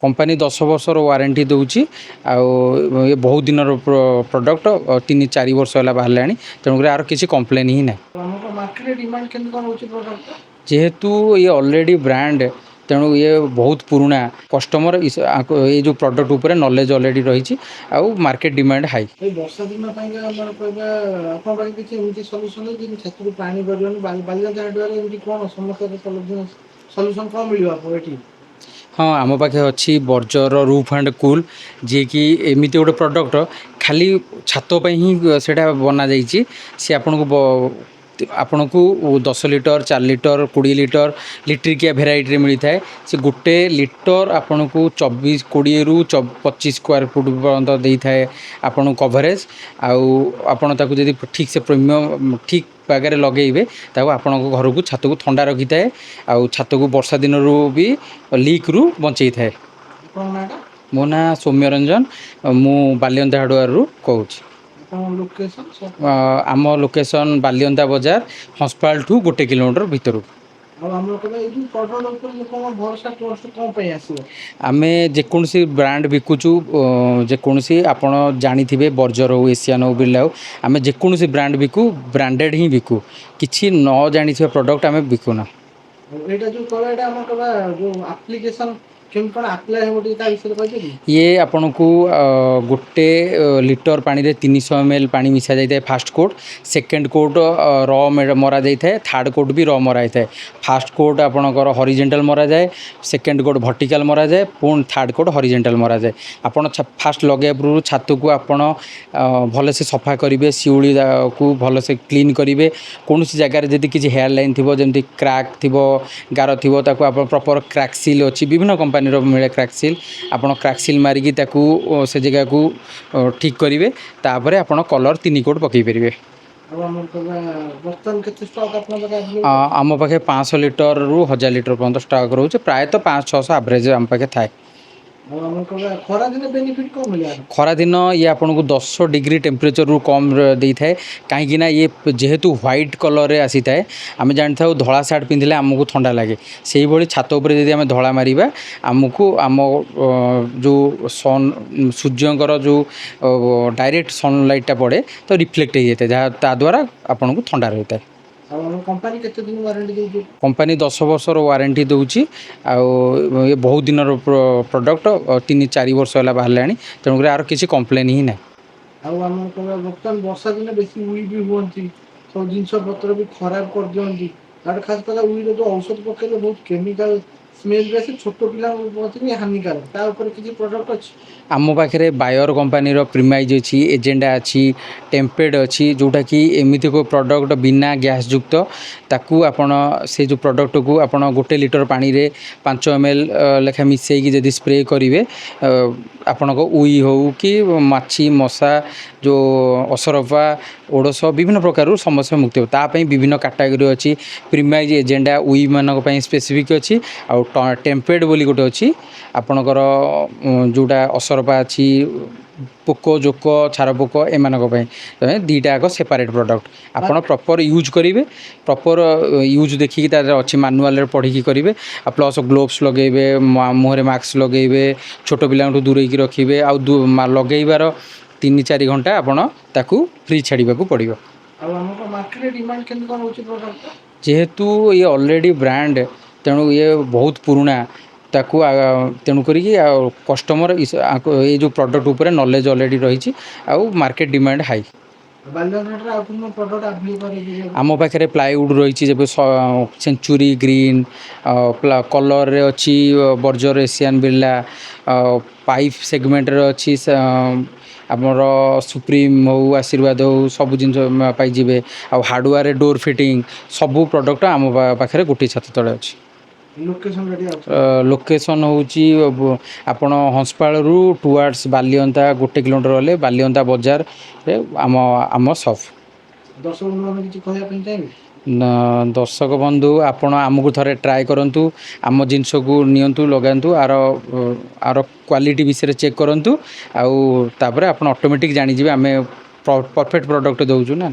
Company 10 वर्षर warranty दूची ये बहुत दिन प्रोडक्ट 3-4 वर्ष है बाहर तेणुक यार किसी कम्प्लेन ही ना जेहेतु ये ऑलरेडी ब्रांड तेणु ये बहुत पुराना कस्टमर ये जो प्रोडक्ट उपर नॉलेज ऑलरेडी रही मार्केट डिमांड हाई वर्षा दिन सॉल्यूशन कौन मिल हाँ आम पाखे अच्छी बर्जर रूफ एंड कूल जी कि एमती गोटे प्रोडक्ट खाली छातपाई ही से बना जाइए सी आपन को 10 लिटर 4 लिटर 20 लिटर लिट्रिकिया भेराइटी मिलता है से गोटे लिटर आपन को 24-20 रु 25 स्क्वायर फुट पर्यंत देता है आपन कवरेज आपन जब ठीक से प्रीमियम ठीक जगह लगे आपण घर को छात को ठंडा रखी थाए छात को वर्षा दिन भी लीक रु बचई थाए। मो ना सौम्यरंजन मु बालियंता हार्डवेयर रु कहूँ आम लोकेशन बालियंता बाजार हंसपाल ठू 1 किलोमीटर भितर आम जेकोसी ब्रांड बिकुचु जेकोसी आपण जानी बर्जर हो एशियन हो बिरला हो आम जेकोसी ब्रांड बिकू ब्रांडेड ही बिकू किसी न जानी प्रोडक्ट आम बिकुना ये आपन को गोटे लिटर पानी रे 300 ml पानी मिसा जाए फास्ट कोट सेकेंड कोट र मरा जाए थर्ड कोट भी र मरा जाए फास्ट कोट आपणकर हॉरिजॉन्टल मरा जाए सेकेंड कोट वर्टिकल मरा जाए पुणी थर्ड कोट हॉरिजॉन्टल मरा जाए आपन फास्ट लगे पूर्व छात को आपन भल से सफा करेंगे शिउली को भल से क्लीन करेंगे कौन सी जगार जब किसी हेयर लाइन थी जमी क्रैक थी गार थी प्रॉपर क्रैक सील अच्छी विभिन्न कंपनी मिले क्रैक सील आपन क्रैक सील मारिकी से जगह को ठीक करेंगे तापर आपन कलर 3 कोट पकई पारे आम पाखे 500 लिटर रु 1000 लिटर पर्यंत स्टॉक रोचे प्रायतः 500-600 एवरेज आम पाखे थाए। खरा दिन ये आपन को 10 डिग्री टेम्परेचर रु कम दे थाए कहीं ये जेहेतु व्हाइट कलर आसी थाए आम जानी था धला सार्ट पिंधले आमको ठंडा लगे से ही छात उपर यदि आम धला मारिबा आमको आम जो सन सूर्यंकर जो डायरेक्ट सनलाइटा पड़े तो रिफ्लेक्ट हो जाता है जहाँ द्वारा आपन को ठंडा रहता है। कंपनी 10 वर्षर वारंटी दूची ये बहुत दिन प्रोडक्ट 3-4 वर्ष है बाहर तेणुक यार किसी कम्प्लेन ही ना वर्षा दिन बेसी उई भी हुई सब जिनस पत्र भी खराब कर दिखती खास कर उईर जो औषध पकड़े बहुत केमिकल स्मेल भी आसे छोट पिला हानिकारक किसी प्रोडक्ट अच्छी आम पाखे बायर कंपनी प्रीमाइज अच्छी एजेंडा अच्छी टेम्पेड अच्छी जोटा कि एमती को प्रोडक्ट बिना गैस युक्त ताकू आपण से जो प्रोडक्ट को आपण 1 लिटर पानी रे 5 ml लेखा मिसैकी जदि स्प्रे करेंगे आपण को उई हो कि माछी मशा जो असरपा ओडस विभिन्न प्रकार समस्या मुक्ति होता विभिन्न कैटेगरी अच्छी प्रीमाइज एजेंडा उई मानक स्पेसिफिक अच्छी आ टेम्पेड बोली गोटे अच्छी आपणकर जोटा असरपा अच्छी पोक जोक छार पोक एमानक दीटा एक सेपरेट प्रोडक्ट आपड़ प्रॉपर यूज करेंगे प्रॉपर यूज देखिए तार अच्छी मैनुअल पढ़ी करेंगे प्लस ग्लोव्स लगेबे मुहरे मास्क लगेबे छोट पिला दूरे रखिए लगेबार 3-4 घंटा आपड़ ताकू फ्री छाड़ा पड़ो जेहेतु ये ऑलरेडी ब्रांड तेणु ये बहुत पुराना ताकू तेणुक कस्टमर ये जो प्रोडक्ट उपर नॉलेज ऑलरेडी रही मार्केट डिमांड हाई आम पाखे प्लाईवुड रही जब सेंचुरी ग्रीन कलर अच्छी Berger Asian Birla pipe segment अच्छी आमर सुप्रीम हो आशीर्वाद हो सब जिन पाइबे आ हार्डवेयर डोर फिटिंग सबू प्रोडक्ट आम पाखे गोटे छात तले अच्छी लोकेशन हूँ आपण हंसपाल रु टुवर्ड्स बालियंता 1 किलोमीटर वाले बालियंता बाजार आम आम शॉप दर्शक बंधु आपण आमको थरे ट्राए करूँ आम जिनस को नियंतु लगातु आर क्वालिटी विषय चेक करूँ आउ ऑटोमेटिक जानी आम परफेक्ट प्रोडक्ट दौचु ना।